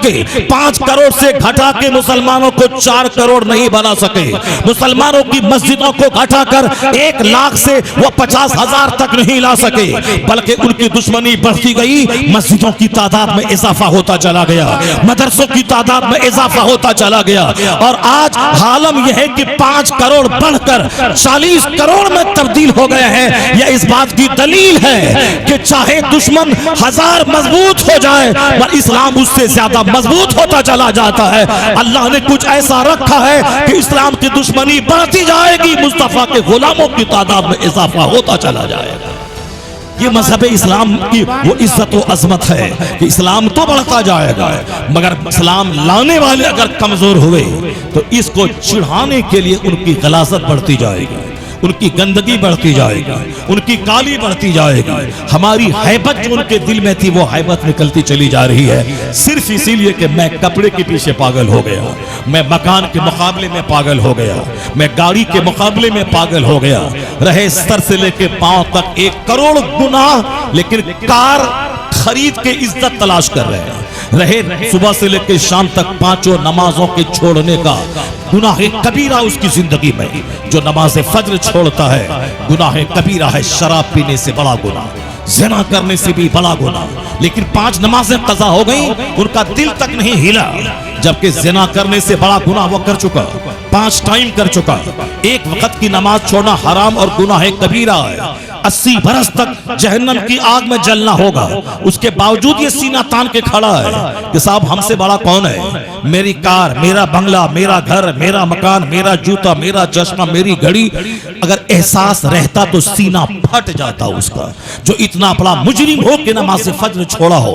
के 5 करोड़ से घटा के मुसलमानों को 4 करोड़ नहीं बना सके, मुसलमानों की मस्जिदों को घटाकर 1 लाख से वो 50,000 तक नहीं ला सके, बल्कि उनकी दुश्मनी बढ़ती गई। मस्जिदों की तादाद में इजाफा होता चला गया, मदरसों की तादाद में इजाफा होता चला गया, और आज हालम यह है कि 5 करोड़ बढ़कर 40 करोड़ में तब्दील हो गए हैं। यह इस बात की दलील है कि चाहे दुश्मन 1000 मजबूत हो जाए पर इस्लाम उससे ज्यादा मजबूत होता चला जाता है। अल्लाह ने कुछ ऐसा रखा है कि इस्लाम की दुश्मनी बढ़ती जाएगी, मुस्तफा के गुलामों की तादाद में इजाफा होता चला जाएगा। ये मजहब इस्लाम की वो इज्जत व अजमत है कि इस्लाम तो बढ़ता जाएगा, मगर इस्लाम लाने वाले अगर कमजोर हुए तो इसको चिढ़ाने के लिए उनकी गलाजत बढ़ती जाएगी, उनकी गंदगी बढ़ती जाएगी, उनकी काली बढ़ती जाएगी। हमारी हैबत जो उनके दिल में थी वो हैबत निकलती चली जा रही है, सिर्फ इसीलिए कि मैं कपड़े के पीछे पागल हो गया, मैं मकान के मुकाबले में पागल हो गया, मैं गाड़ी के मुकाबले में पागल हो गया। रहे सर से लेके पांव तक 1 करोड़ गुनाह, लेकिन कार खरीद के इज्जत तलाश कर रहे हैं। रहे सुबह से लेकर शाम तक 5 नमाजों के छोड़ने का गुनाह कबीरा उसकी जिंदगी में। जो नमाज फज्र छोड़ता है गुनाह कबीरा है, शराब पीने से बड़ा गुनाह, ज़िना करने से भी बड़ा गुनाह। लेकिन 5 नमाजें कज़ा हो गई, उनका दिल तक नहीं हिला, जबकि ज़िना करने से बड़ा गुनाह वो कर चुका, 5 टाइम कर चुका। 1 वक्त की नमाज छोड़ना हराम और गुनाह कबीरा है। 80 बरस तक जहन्नम की आग में जलना होगा, उसके बावजूद ये सीना तान के खड़ा है कि साहब हमसे बड़ा कौन है। मेरी कार, मेरा बंगला, मेरा घर, मेरा मकान, मेरा जूता, मेरा चश्मा, मेरी घड़ी, अगर एहसास रहता तो सीना फट जाता उसका, जो इतना बड़ा मुजरिम हो कि नमाज फज्र छोड़ा हो।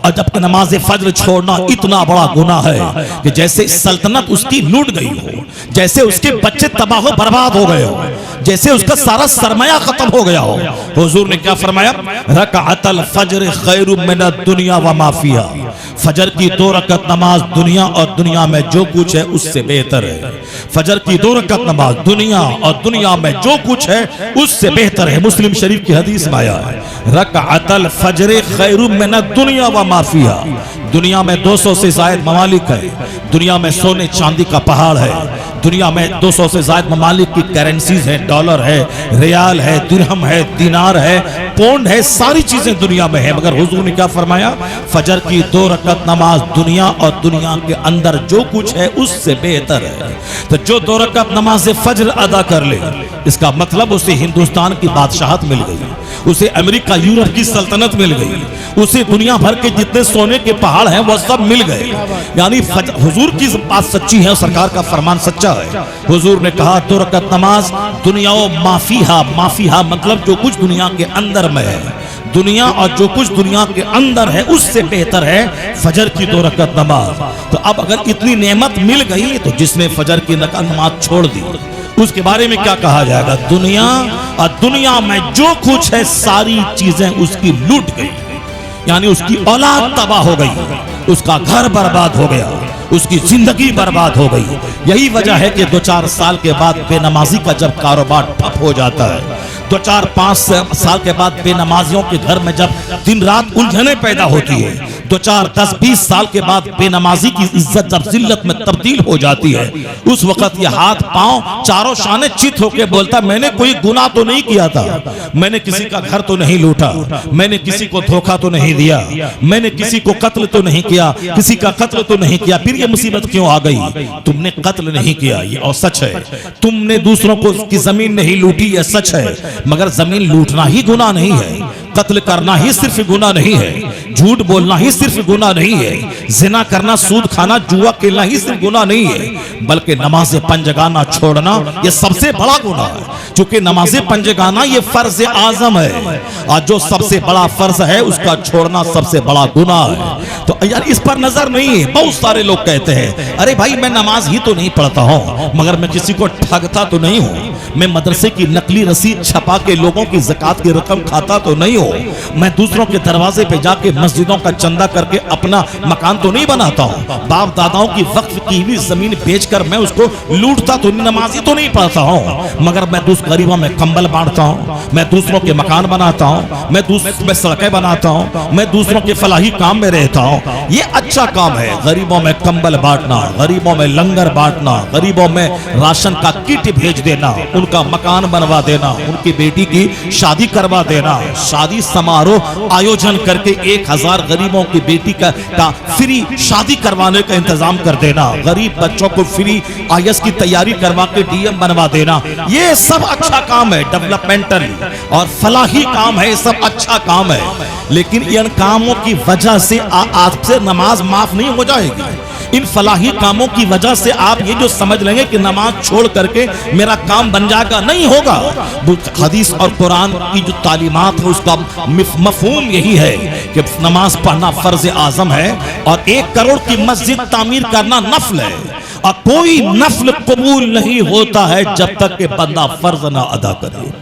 और जबकि नमाज फज्र छोड़ना इतना बड़ा गुनाह है कि जैसे सल्तनत उसकी लूट गई हो, जैसे उसके बच्चे तबाह बर्बाद हो गए हो, जैसे उसका सारा सरमाया खत्म हो गया हो। हुजूर ने क्या फरमाया, रकाअतल फज्र खैरुम मिनद दुनिया व मा फिहा। फजर की 2 रकात नमाज दुनिया और दुनिया में जो कुछ है उससे बेहतर है। फजर की 2 रकात नमाज दुनिया और दुनिया में जो कुछ है उससे बेहतर है। मुस्लिम शरीफ की हदीस में आया है, रकाअतल फज्र खैरुम मिनद दुनिया व मा फिहा। दुनिया में 200 से ज्यादा ममालिक है, दुनिया में सोने चांदी का पहाड़ है, दुनिया में 200 से ज्यादा ममालिक की करेंसीज है, डॉलर है, रियाल है, दिरहम है, दिनार है, पौंड है, सारी चीजें दुनिया में है। मगर हुजूर ने क्या फरमाया, फजर की 2 रकात नमाज दुनिया और दुनिया के अंदर जो कुछ है उससे बेहतर है। तो जो 2 रकात नमाज फजर अदा कर ले, इसका मतलब उसे हिंदुस्तान की बादशाहत मिल गई, उसे अमेरिका यूरोप की सल्तनत मिल गई, उसे दुनिया भर के जितने सोने के पहाड़ हैं वो सब मिल गए। यानी हुजूर की बात सच्ची है, सरकार का फरमान सच्चा है। हुजूर ने कहा 2 रकात नमाज दुनिया माफीहा, माफीहा मतलब जो कुछ दुनिया के अंदर में है, दुनिया और जो कुछ दुनिया के अंदर है उससे बेहतर है फजर की 2 रकात नमाज। तो अब अगर इतनी नेमत मिल गई तो जिसने फजर की नमाज छोड़ दी उसके बारे में क्या कहा जाएगा, दुनिया और दुनिया में जो कुछ है सारी चीजें उसकी लूट गई, यानी उसकी औलाद तबाह हो गई, उसका घर बर्बाद हो गया, उसकी जिंदगी बर्बाद हो गई। यही वजह है कि 2-4 साल के बाद बेनमाजी का जब कारोबार ठप हो जाता है, 2-4-5 साल के बाद बेनमाजियों के घर में जब दिन रात उलझने पैदा होती है, 2-4-10-20 साल के बाद बेनमाजी की इज्जत जब जिल्लत में तब्दील हो जाती है, उस वक्त ये हाथ पांव चारों शाने चित होकर बोलता, मैंने कोई गुनाह तो नहीं किया था, मैंने किसी का घर तो नहीं लूटा, मैंने किसी को धोखा तो नहीं दिया, मैंने किसी को कत्ल तो नहीं किया, किसी का कत्ल तो नहीं किया, फिर ये मुसीबत क्यों आ गई। तुमने कत्ल नहीं किया ये और सच है, तुमने दूसरों को की जमीन नहीं लूटी ये सच है, मगर जमीन लूटना ही गुनाह नहीं है, कत्ल करना ही सिर्फ गुनाह नहीं है, झूठ बोलना ही सिर्फ गुनाह नहीं है, जिना करना, सूद खाना, जुआ खेलना ही सिर्फ गुनाह नहीं है, बल्कि नमाज पंजगाना छोड़ना ये सबसे बड़ा गुनाह है। क्योंकि नमाज पंजगाना ये फर्ज आजम है और जो सबसे बड़ा फर्ज है उसका छोड़ना सबसे बड़ा गुनाह है। तो यार इस पर नजर नहीं है। बहुत सारे लोग कहते हैं, अरे भाई मैं नमाज ही तो नहीं पढ़ता हूँ, मगर मैं किसी को ठगता तो नहीं हूँ, मैं मदरसे की नकली रसीद छपा के लोगों की ज़कात की रकम खाता तो नहीं हूँ, मैं दूसरों के दरवाजे पे जाके मस्जिदों का चंदा करके अपना मकान तो नहीं बनाता हूँ, बाप दादाओं की वक्फ की हुई जमीन बेचकर मैं उसको लूटता तो नमाजी तो नहीं पढ़ता हूँ, मगर मैं दूसरे गरीबों में कंबल बांटता हूँ, मैं दूसरों के मकान बनाता हूँ, मैं दूसरों में सड़कें बनाता हूँ, मैं दूसरों के फलाही काम में रहता हूँ। ये अच्छा काम है, गरीबों में कंबल बांटना, गरीबों में लंगर बांटना, गरीबों में राशन का किट भेज देना, उनका मकान बनवा देना, उनकी बेटी की शादी करवा देना, शादी समारोह आयोजन करके 1000 गरीबों की बेटी का फ्री शादी करवाने का इंतजाम कर देना, गरीब बच्चों को फ्री आईएएस की तैयारी करवा के डीएम बनवा देना, ये सब अच्छा काम है, डेवलपमेंटल और फलाही काम है, सब अच्छा काम है। लेकिन इन कामों की वजह से आपसे नमाज माफ नहीं हो जाएगी। इन फलाही कामों की वजह से आप ये जो समझ लेंगे कि नमाज छोड़ करके मेरा काम बन जाएगा, नहीं होगा। हदीस और कुरान की जो तालीमात है उसका मफहूम यही है कि नमाज पढ़ना फर्ज आजम है और 1 करोड़ की मस्जिद तामीर करना नफल है, और कोई नफल कबूल नहीं होता है जब तक कि बंदा फर्ज ना अदा करे।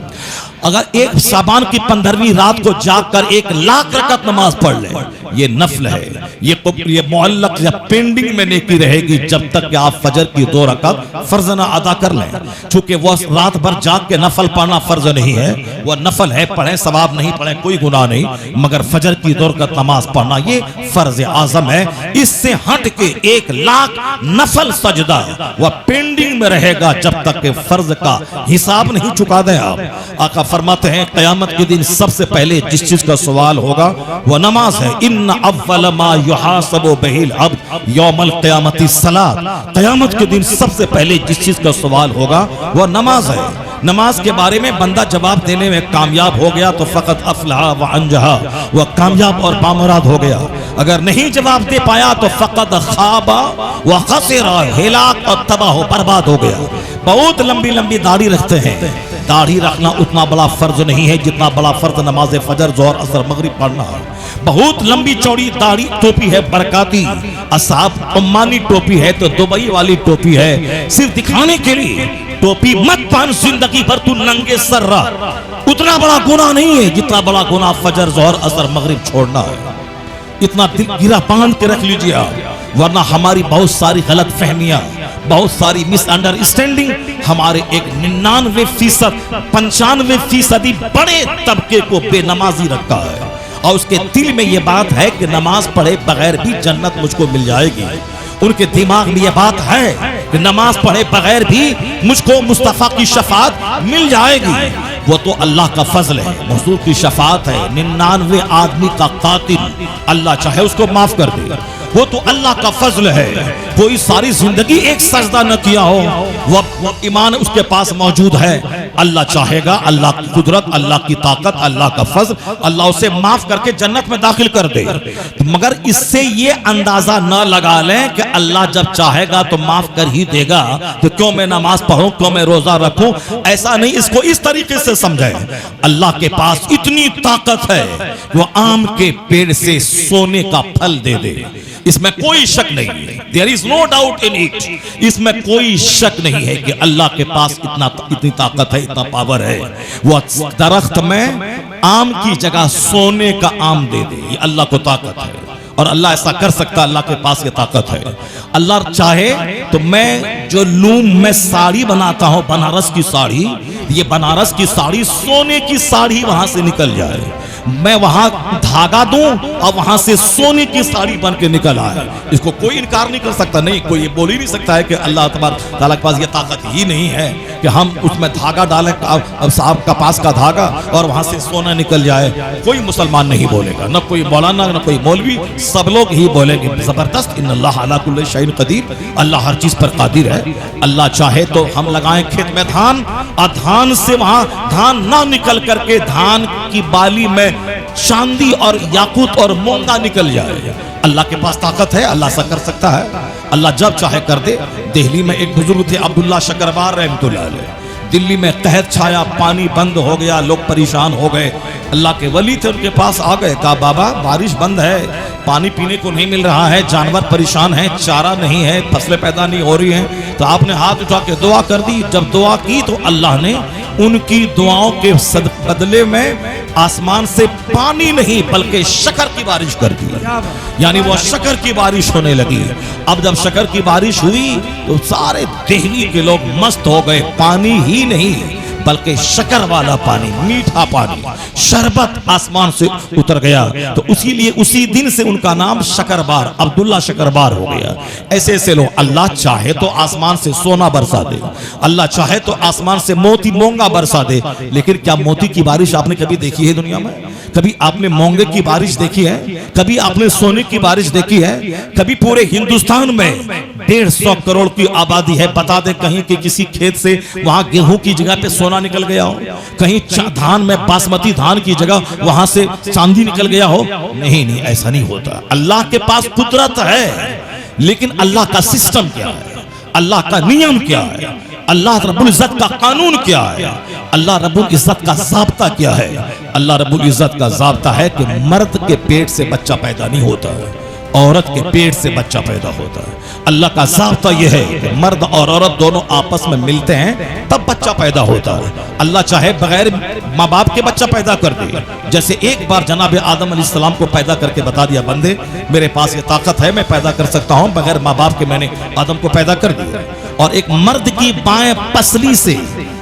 अगर एक शाबान की 15वीं रात को जाकर 1 लाख रकत नमाज पढ़ ले, ये नफल है, ये मुअल्लक या पेंडिंग में नेकी रहेगी जब तक कि आप फजर की 2 रकत फर्ज ना अदा कर लें। चूंकि वो रात भर जाग के नफल पढ़ना फर्ज नहीं है, वह नफल है, पढ़े सवाब नहीं पढ़े कोई गुनाह नहीं, मगर फजर की 2 रकत नमाज पढ़ना ये फर्ज आजम है। इससे हट के 1 लाख नफल सजदा वह पेंडिंग में रहेगा जब तक कि फर्ज का हिसाब नहीं चुका दें आप। आका फरमाते हैं क़यामत के दिन सबसे पहले जिस चीज का सवाल होगा वह नमाज है। इन्ना अव्वल मा युहासबु बिहिल अब्द यौमल क़यामति सलात। क़यामत के दिन सबसे पहले जिस चीज का सवाल होगा वह नमाज है। नमाज के बारे में बंदा जवाब देने में कामयाब हो गया तो फ़क़त अफ़लहा व अंजहा, वह कामयाब और बामुराद हो गया। अगर नहीं जवाब दे पाया तो फ़क़त ख़ाबा व ख़सिरा, हिलाक और तबाह बर्बाद हो गया। बहुत लंबी लंबी दाढ़ी रखते हैं, दाढ़ी रखना उतना बड़ा फर्ज नहीं है जितना बड़ा फर्ज नमाज फजर जोहर असर मगरिब पढ़ना है। बहुत लंबी चौड़ी दाढ़ी टोपी है बरकाती, असाब उम्मानी टोपी है तो दुबई वाली टोपी है, सिर्फ दिखाने के लिए। टोपी मत पहन, जिंदगी भर तू नंगे सर रह। उतना बड़ा गुनाह नहीं है जितना बड़ा गुनाह फजर जोहर असर मगरिब छोड़ना है। इतना दिल गिरा बांध के रख लीजिए आप, वरना हमारी बहुत सारी गलत फहमियां, बहुत सारी मिसअंडरस्टैंडिंग हमारे एक 99% 95% बड़े तबके को बेनमाजी रखा है, और उसके दिल में यह बात है कि नमाज पढ़े बगैर भी जन्नत मुझको मिल जाएगी। उनके दिमाग में यह बात है कि नमाज पढ़े बगैर भी मुझको मुस्तफा की शफात मिल जाएगी। वो तो अल्लाह का फजल है, हुजूर की शफात है। 99 आदमी का कातिल अल्लाह चाहे उसको माफ कर दे, वो तो अल्लाह का फजल है। कोई सारी जिंदगी एक सजदा न किया हो, वो ईमान उसके पास मौजूद है। अल्लाह चाहेगा, अल्लाह की कुदरत, अल्लाह की ताकत, अल्लाह का फजल, अल्लाह उसे माफ करके जन्नत में दाखिल कर दे। मगर इससे ये अंदाजा न लगा लें कि अल्लाह जब चाहेगा तो माफ कर ही देगा, तो क्यों मैं नमाज पढ़ूं, क्यों मैं रोजा रखूं। ऐसा नहीं, इसको इस तरीके से समझें। अल्लाह के पास इतनी ताकत है वो आम के पेड़ से सोने का फल दे दे, इसमें कोई शक नहीं है। There is no doubt in it, इसमें कोई शक नहीं है कि अल्लाह के पास इतनी ताकत है, इतना पावर है। वो दरख्त में आम की जगह सोने का आम दे दे, ये अल्लाह को ताकत है, और अल्लाह ऐसा कर सकता है। अल्लाह के पास ये ताकत है। अल्लाह चाहे तो मैं जो लूम में साड़ी बनाता हूं, बनारस की साड़ी, ये बनारस की साड़ी सोने की साड़ी वहां से निकल जाए, मैं वहां धागा दूं और वहां से सोने की साड़ी बन के निकल आए। इसको कोई इनकार नहीं कर सकता। नहीं, कोई ये बोल ही नहीं सकता है कि अल्लाह तबारक तआला के पास ये ताकत ही नहीं है कि हम उसमें धागा डालें, साहब कपास का धागा, और वहां से सोना निकल जाए। कोई मुसलमान नहीं बोलेगा, न कोई मौलाना, न कोई मौलवी, सब लोग ही बोलेंगे जबरदस्त इन्नल्लाह अला कुल्लि शैइन कदीर, अल्लाह हर चीज पर कादिर है। अल्लाह चाहे तो हम लगाएं खेत में धान, और धान से वहां धान ना निकल करके धान की बाली में चांदी और याकूत और मोंगा निकल जाए। अल्लाह के पास ताकत है, अल्लाह ऐसा कर सकता है। अल्लाह जब चाहे कर दे। दिल्ली में एक बुजुर्ग थे अब्दुल्ला शकरबार रहमतुल्लाह अलैह, दिल्ली में कहत छाया, पानी बंद हो गया, लोग परेशान हो गए। अल्लाह के वली थे, उनके पास आ गए, कहा बाबा बारिश बंद है, पानी पीने को नहीं मिल रहा है, जानवर परेशान हैं, चारा नहीं है, फसलें पैदा नहीं हो रही हैं, तो आपने हाथ उठा के दुआ कर दी। जब दुआ की तो अल्लाह ने उनकी दुआओं के बदले में आसमान से पानी नहीं बल्कि शक्कर की बारिश कर दी, यानी वो शक्कर की बारिश होने लगी। अब जब शक्कर की बारिश हुई तो सारे दिल्ली के लोग मस्त हो गए। पानी ही नहीं बल्कि शक्कर वाला पानी, मीठा पानी, शरबत आसमान से उतर गया। तो इसीलिए उसी दिन से उनका नाम शकरबार, अब्दुल्ला शकरबार हो गया। ऐसे ऐसे लोग, अल्लाह चाहे तो आसमान से सोना बरसा दे, अल्लाह चाहे तो आसमान से मोती मोंगा बरसा दे, लेकिन क्या मोती की बारिश आपने कभी देखी है दुनिया में? कभी आपने मोंगे की बारिश देखी है? कभी आपने सोने की बारिश देखी है? कभी पूरे हिंदुस्तान में 150 करोड़ की आबादी है, बता दे कहीं कि किसी खेत से वहां गेहूं की जगह पे सोना निकल गया हो? कहीं धान में बासमती धान की जगह वहां से चांदी निकल गया हो? नहीं नहीं, ऐसा नहीं होता। अल्लाह के पास कुदरत है, लेकिन अल्लाह का सिस्टम क्या है, अल्लाह का नियम क्या है, अल्लाह रब्बुल इज्जत का कानून क्या है, अल्लाह रब्बुल इज्जत का ज़ाब्ता क्या है? अल्लाह रब्बुल इज्जत का ज़ाब्ता है कि मर्द के पेट से बच्चा पैदा नहीं होता है, औरत के पेट से बच्चा पैदा होता है। अल्लाह का ज़ाब्ता यह है कि मर्द और औरत दोनों आपस में मिलते हैं तब बच्चा पैदा होता है। अल्लाह चाहे बगैर माँ बाप के बच्चा पैदा कर दे, जैसे एक बार जनाब आदम अलैहिस्सलाम को पैदा करके बता दिया, बंदे मेरे पास ये ताकत है, मैं पैदा कर सकता हूँ, बगैर माँ बाप के मैंने आदम को पैदा कर दिया। और एक मर्द की बाएं पसली से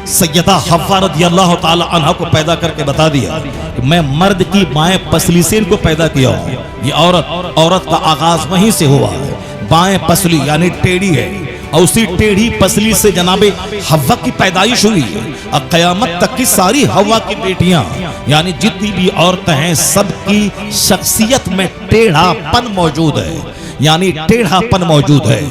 सैयदा हव्वा रज़ियल्लाहु ताला अन्हा को पैदा करके बता दिया कि मैं मर्द की बाएं पसली से इनको पैदा किया हूँ। ये औरत का आगाज वहीं से हुआ है, बाएं पसली यानी टेढ़ी है, और उसी टेढ़ी पसली से जनाबे हव्वा की पैदाइश हुई है। और क़यामत तक की सारी हव्वा की बेटियां यानी जितनी भी औरतें हैं सबकी शख्सियत में टेढ़ापन मौजूद है, यानी टेढ़ापन मौजूद है।